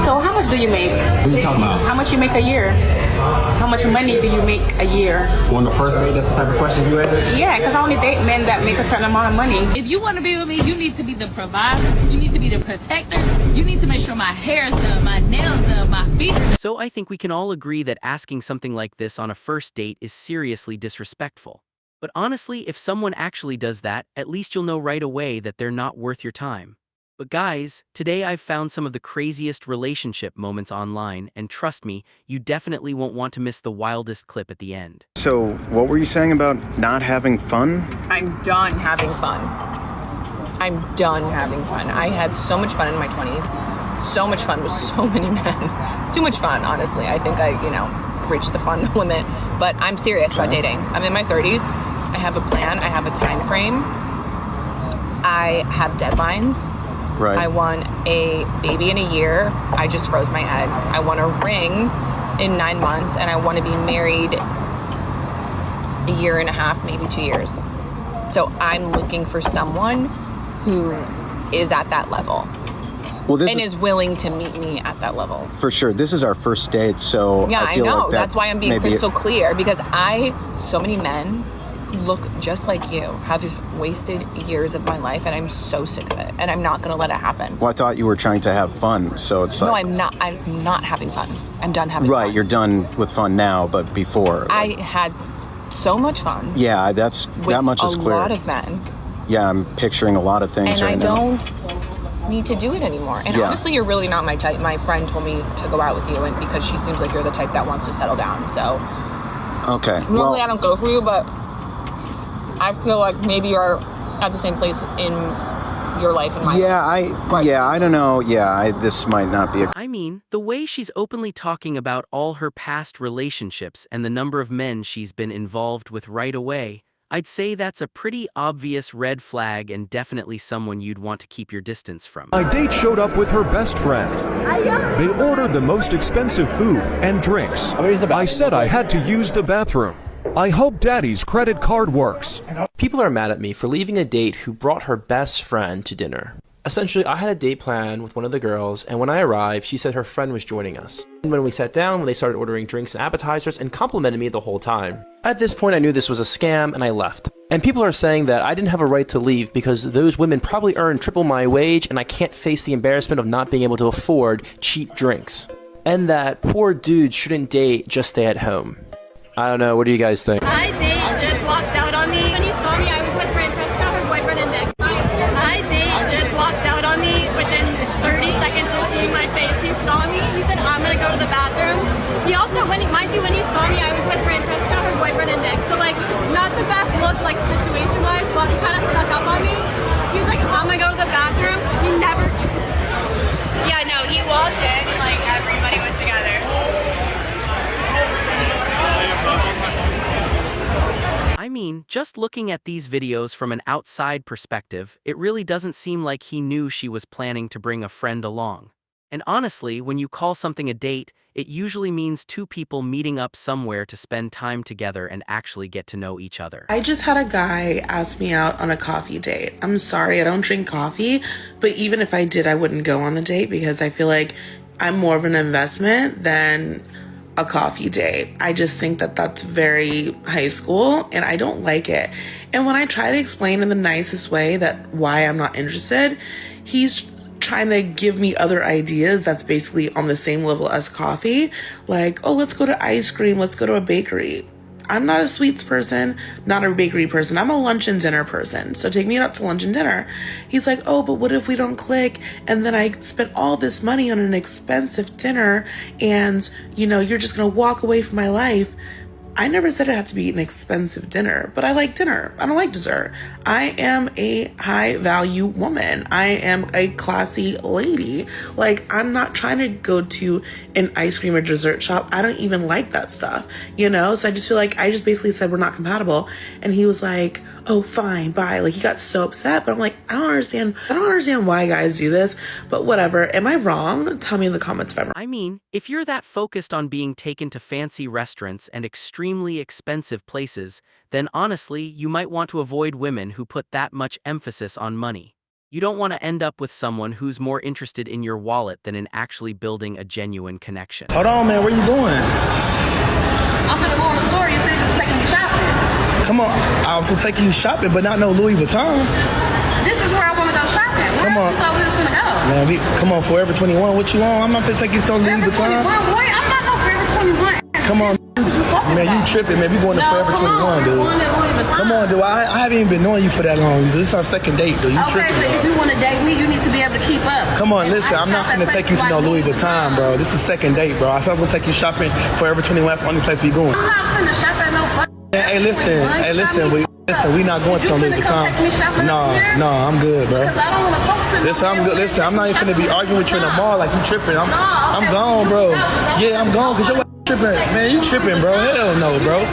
So how much do you make? What are you talking about? How much you make a year? How much money do you make a year? On the first date, that's the type of question you ask? Yeah, because I only date men that make a certain amount of money. If you want to be with me, you need to be the provider. You need to be the protector. You need to make sure my hair is done, my nails done, my feet. So I think we can all agree that asking something like this on a first date is seriously disrespectful. But honestly, if someone actually does that, at least you'll know right away that they're not worth your time. But guys, today I've found some of the craziest relationship moments online, and trust me, you definitely won't want to miss the wildest clip at the end. So, what were you saying about not having fun? I'm done having fun. I'm done having fun. I had so much fun in my 20s. So much fun with so many men. Too much fun, honestly. I think I, reached the fun limit. But I'm serious about dating. I'm in my 30s. I have a plan. I have a time frame. I have deadlines. Right. I want a baby in a year. I just froze my eggs. I want a ring in 9 months, and I want to be married a year and a half, maybe 2 years. So I'm looking for someone who is at that level. Well, this is willing to meet me at that level. For sure. This is our first date, so yeah, I feel know. Like that's why I'm being crystal clear, because so many men who look just like you have just wasted years of my life, and I'm so sick of it, and I'm not going to let it happen. Well, I thought you were trying to have fun, so it's like... No, I'm not having fun. I'm done having fun. Right, you're done with fun now, but before... I had so much fun. Yeah, that much is clear. With a lot of men. Yeah, I'm picturing a lot of things right now. And I don't need to do it anymore. And honestly, you're really not my type. My friend told me to go out with you, and because she seems like you're the type that wants to settle down, so... Okay, Normally I don't go for you, but I feel like maybe you're at the same place in your life and my life. I don't know. This might not be I mean, the way she's openly talking about all her past relationships and the number of men she's been involved with right away, I'd say that's a pretty obvious red flag and definitely someone you'd want to keep your distance from. My date showed up with her best friend. They ordered the most expensive food and drinks. I said I had to use the bathroom. I hope Daddy's credit card works. People are mad at me for leaving a date who brought her best friend to dinner. Essentially, I had a date plan with one of the girls, and when I arrived, she said her friend was joining us. And when we sat down, they started ordering drinks and appetizers and complimented me the whole time. At this point, I knew this was a scam, and I left. And people are saying that I didn't have a right to leave because those women probably earn triple my wage, and I can't face the embarrassment of not being able to afford cheap drinks. And that poor dudes shouldn't date, just stay at home. I don't know, what do you guys think? My date just walked out on me. When he saw me, I was with Francesca, her boyfriend, and Nick. My date just walked out on me within 30 seconds of seeing my face. He saw me, he said, I'm gonna go to the bathroom. He also, when he saw me, I was with Francesca, her boyfriend, and Nick. So not the best look, situation-wise, but he kind of snuck up on me. He was like, I'm gonna go to the bathroom. He never... Yeah, no, he walked in, everybody was together. I mean, just looking at these videos from an outside perspective, it really doesn't seem like he knew she was planning to bring a friend along. And honestly, when you call something a date, it usually means two people meeting up somewhere to spend time together and actually get to know each other. I just had a guy ask me out on a coffee date. I'm sorry, I don't drink coffee, but even if I did, I wouldn't go on the date because I feel like I'm more of an investment than a coffee date. I just think that that's very high school and I don't like it. And when I try to explain in the nicest way that why I'm not interested, he's trying to give me other ideas that's basically on the same level as coffee. Like, oh, let's go to ice cream, let's go to a bakery. I'm not a sweets person, not a bakery person. I'm a lunch and dinner person. So take me out to lunch and dinner. He's like, oh, but what if we don't click? And then I spent all this money on an expensive dinner and, you're just going to walk away from my life. I never said it had to be an expensive dinner, but I like dinner. I don't like dessert. I am a high value woman. I am a classy lady. I'm not trying to go to an ice cream or dessert shop. I don't even like that stuff, So I just feel like I just basically said we're not compatible. And he was like, oh, fine, bye. He got so upset, but I'm like, I don't understand why guys do this, but whatever. Am I wrong? Tell me in the comments if I'm wrong. I mean, if you're that focused on being taken to fancy restaurants and extremely expensive places, then honestly, you might want to avoid women who put that much emphasis on money. You don't want to end up with someone who's more interested in your wallet than in actually building a genuine connection. Hold on, man. Where you going? I'm gonna go in the store. You said you was taking me shopping. Come on. I was gonna take you shopping, but not no Louis Vuitton. This is where I want to go shopping. Where Come on. you thought we was gonna go? Man, come on, Forever 21. What you on? I'm not gonna take you to Louis Vuitton. Boy, I'm not no Forever 21. Come on. Man, you tripping, man. We going to Forever 21, dude. Come on, dude. I haven't even been knowing you for that long. This is our second date, dude. You tripping, so if you want to date me, you need to be able to keep up. Come on, listen. I'm not gonna take you to no Louis Vuitton, bro. This is second date, bro. I said I was gonna take you shopping Forever 21. That's the only place we going. I'm not finna shop at no fucking. Hey, listen. We not going to no Louis Vuitton. No, I'm good, bro. I don't want to talk to Listen, I'm good. Listen, I'm not even gonna be arguing with you in the mall like you tripping. I'm gone, bro. Yeah, I'm gone because you're tripping. Man, you tripping, bro. Hell no, bro.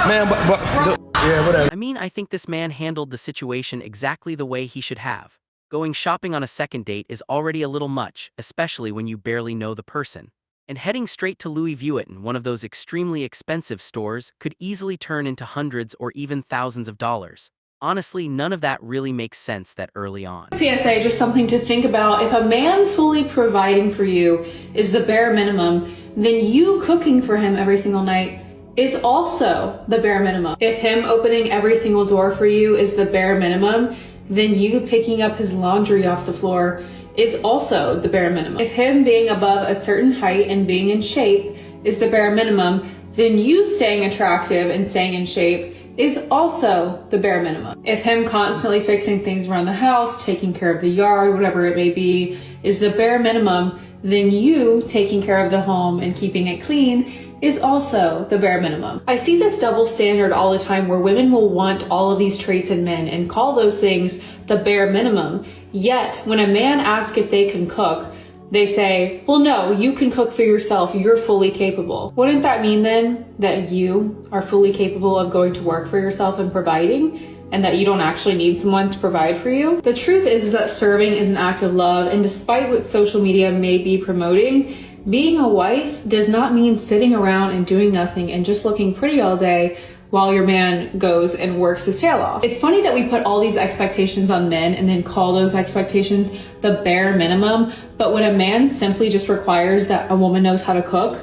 Man, yeah, whatever. I mean, I think this man handled the situation exactly the way he should have. Going shopping on a second date is already a little much, especially when you barely know the person. And heading straight to Louis Vuitton, one of those extremely expensive stores, could easily turn into hundreds or even thousands of dollars. Honestly, none of that really makes sense that early on. PSA, just something to think about. If a man fully providing for you is the bare minimum, then you cooking for him every single night is also the bare minimum. If him opening every single door for you is the bare minimum, then you picking up his laundry off the floor is also the bare minimum. If him being above a certain height and being in shape is the bare minimum, then you staying attractive and staying in shape is also the bare minimum. If him constantly fixing things around the house, taking care of the yard, whatever it may be, is the bare minimum, then you taking care of the home and keeping it clean is also the bare minimum. I see this double standard all the time where women will want all of these traits in men and call those things the bare minimum. Yet, when a man asks if they can cook, they say, well, no, you can cook for yourself. You're fully capable. Wouldn't that mean then that you are fully capable of going to work for yourself and providing, and that you don't actually need someone to provide for you? The truth is that serving is an act of love, and despite what social media may be promoting, being a wife does not mean sitting around and doing nothing and just looking pretty all day while your man goes and works his tail off. It's funny that we put all these expectations on men and then call those expectations the bare minimum, but when a man simply just requires that a woman knows how to cook,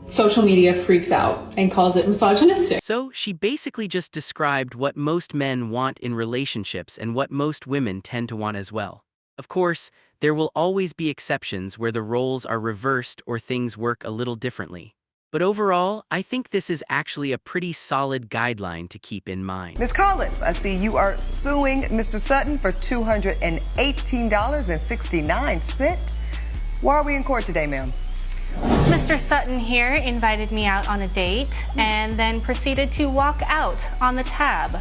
social media freaks out and calls it misogynistic. So she basically just described what most men want in relationships and what most women tend to want as well. Of course, there will always be exceptions where the roles are reversed or things work a little differently. But overall, I think this is actually a pretty solid guideline to keep in mind. Ms. Collins, I see you are suing Mr. Sutton for $218.69. Why are we in court today, ma'am? Mr. Sutton here invited me out on a date and then proceeded to walk out on the tab.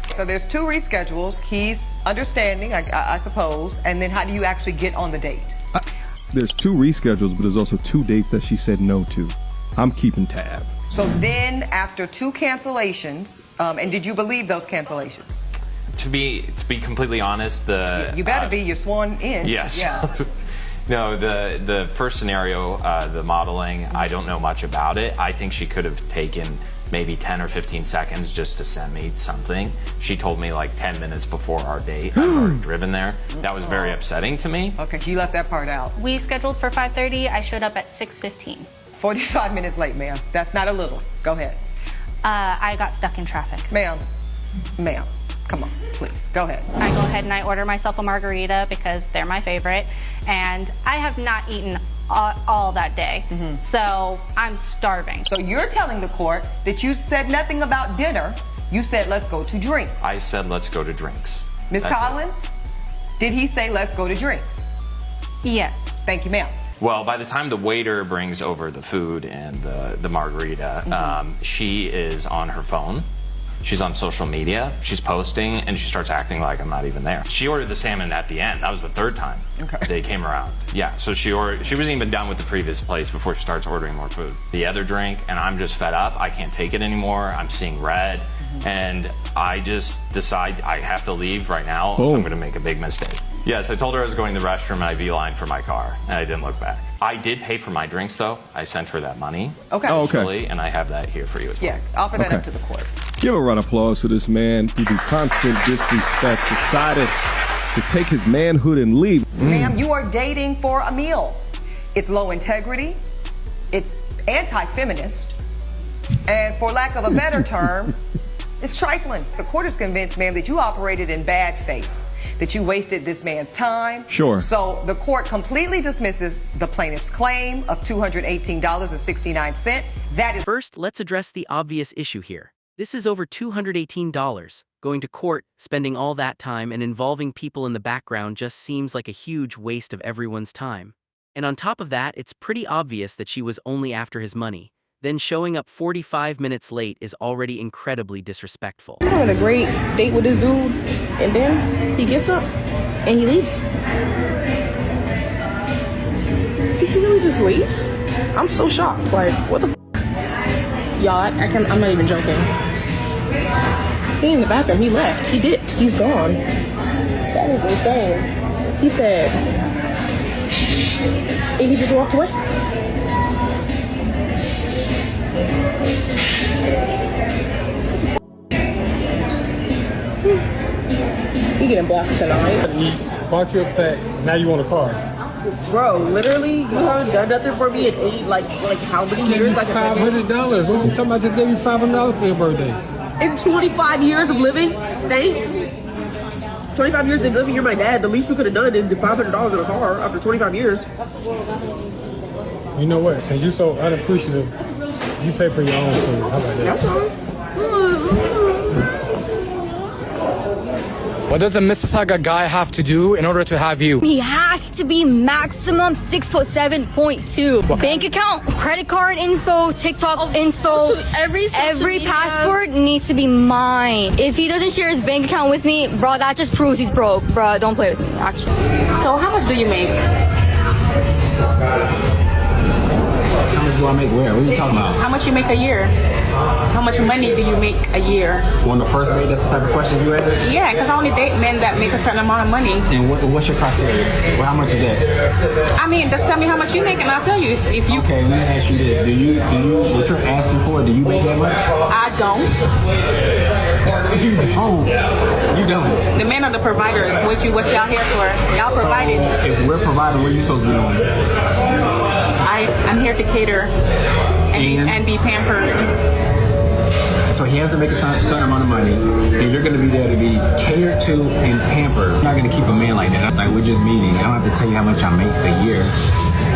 So there's 2 reschedules. He's understanding, I suppose. And then how do you actually get on the date? There's 2 reschedules, but there's also 2 dates that she said no to. I'm keeping tab. So then after 2 cancellations, and did you believe those cancellations? To be completely honest, you better be. You're sworn in. Yes. Yeah. No, the first scenario, the modeling, I don't know much about it. I think she could have taken maybe 10 or 15 seconds just to send me something. She told me like 10 minutes before our date. I've already driven there. That was very upsetting to me. Okay, you left that part out. We scheduled for 5:30. I showed up at 6:15. 45 minutes late, ma'am. That's not a little. Go ahead. I got stuck in traffic. Ma'am, come on, please, go ahead. I go ahead and I order myself a margarita because they're my favorite, and I have not eaten all that day, so I'm starving. So you're telling the court that you said nothing about dinner, you said let's go to drinks. I said let's go to drinks. Ms. Collins, did he say let's go to drinks? Yes. Thank you, ma'am. Well, by the time the waiter brings over the food and the margarita, she is on her phone. She's on social media, she's posting, and she starts acting like I'm not even there. She ordered the salmon at the end. That was the 3rd time they came around. Yeah, so she wasn't even done with the previous place before she starts ordering more food. The other drink, and I'm just fed up. I can't take it anymore. I'm seeing red, and I just decide I have to leave right now, so I'm gonna make a big mistake. Yes, I told her I was going to the restroom and I V-lined for my car, and I didn't look back. I did pay for my drinks, though. I sent her that money. Okay. Okay. And I have that here for you as well. Yeah, offer that up to the court. Give a round of applause to this man. He do constant disrespect. Decided to take his manhood and leave. Ma'am, you are dating for a meal. It's low integrity. It's anti-feminist. And for lack of a better term, it's trifling. The court is convinced, ma'am, that you operated in bad faith, that you wasted this man's time. Sure. So the court completely dismisses the plaintiff's claim of $218.69. That is. First, let's address the obvious issue here. This is over $218. Going to court, spending all that time, and involving people in the background just seems like a huge waste of everyone's time. And on top of that, it's pretty obvious that she was only after his money. Then showing up 45 minutes late is already incredibly disrespectful. I'm having a great date with this dude, and then he gets up and he leaves. Did he really just leave? I'm so shocked. Like, what the f? Y'all, I'm not even joking. He ain't in the bathroom. He left. He dipped. He's gone. That is insane. He said, and he just walked away. You getting blocked tonight. You bought your pack, now you want a car. Bro, literally, you haven't done nothing for me in like how many years? Like $500. What you talking about? Just gave you $500 for your birthday. In 25 years of living, thanks. 25 years of living, you're my dad. The least you could have done is $500 in a car after 25 years. You know what? Since you're so unappreciative, you pay for your own food. How about that? That's fine. What does a Mississauga guy have to do in order to have you? He has to be maximum 6'7.2". Bank account, credit card info, TikTok info, every passport needs to be mine. If he doesn't share his bank account with me, bro, that just proves he's broke. Bro, don't play with me, actually. So how much do you make? How much do I make where? What are you talking about? How much you make a year? How much money do you make a year? On the first date, that's the type of question you ask? Yeah, because I only date men that make a certain amount of money. And what's your criteria? Well, how much is that? I mean, just tell me how much you make and I'll tell you if you... Okay, let me ask you this. Do you what you're asking for, do you make that much? I don't. Oh, you don't? The men are the providers. What y'all here for? Y'all provided. So, if we're providing, what are you supposed to be doing? I'm here to cater and be pampered. So he has to make a certain amount of money, and you're going to be there to be catered to and pampered. You're not going to keep a man like that. Like, we're just meeting. I don't have to tell you how much I make a year.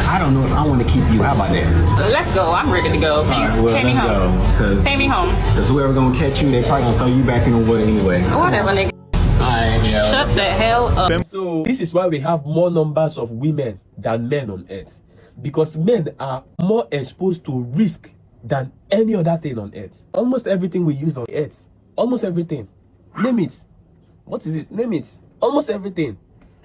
I don't know if I want to keep you. How about that? Let's go. I'm ready to go. Please take me home. Take me home. Because whoever going to catch you, they probably going to throw you back in the wood anyway. Whatever, nigga. Shut the hell up. So this is why we have more numbers of women than men on earth. Because men are more exposed to risk than any other thing on earth. Almost everything we use on earth. Almost everything. Name it. What is it? Name it. Almost everything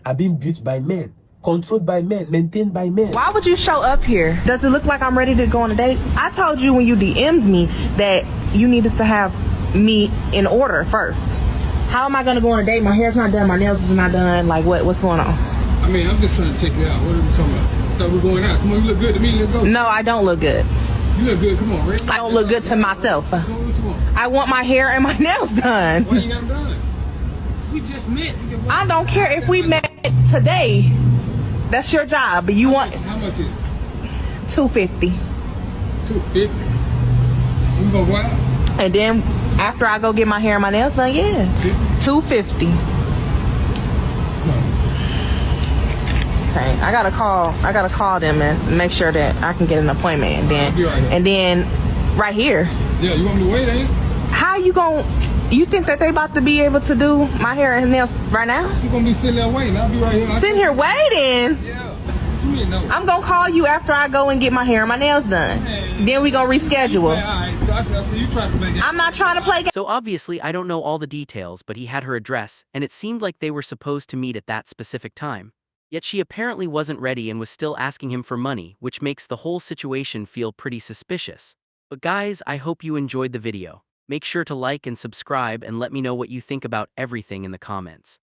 are being built by men, controlled by men, maintained by men. Why would you show up here? Does it look like I'm ready to go on a date? I told you when you DM'd me that you needed to have me in order first. How am I going to go on a date? My hair's not done. My nails is not done. Like, what's going on? I mean, I'm just trying to check you out. What are we talking about? I thought we were going out. Come on, you look good to me. Let's go. No, I don't look good. You look good. Come on, Ray. I don't look good to myself. So what you want? I want my hair and my nails done. Why you got them done? We just met. I don't care if we met today. That's your job. But you want... How much is it? $250. $250? We gonna go out? And then after I go get my hair and my nails done, yeah. $250. Okay, I gotta call them and make sure that I can get an appointment, and then right here. Yeah, you want me to wait, ain't? How you you think that they about to be able to do my hair and nails right now? You gonna be sitting there waiting? I'll be right here. Sitting here waiting? Yeah. What you mean, no? I'm gonna call you after I go and get my hair and my nails done. Then we gonna reschedule. I'm not trying to play games. So obviously, I don't know all the details, but he had her address, and it seemed like they were supposed to meet at that specific time. Yet she apparently wasn't ready and was still asking him for money, which makes the whole situation feel pretty suspicious. But guys, I hope you enjoyed the video. Make sure to like and subscribe and let me know what you think about everything in the comments.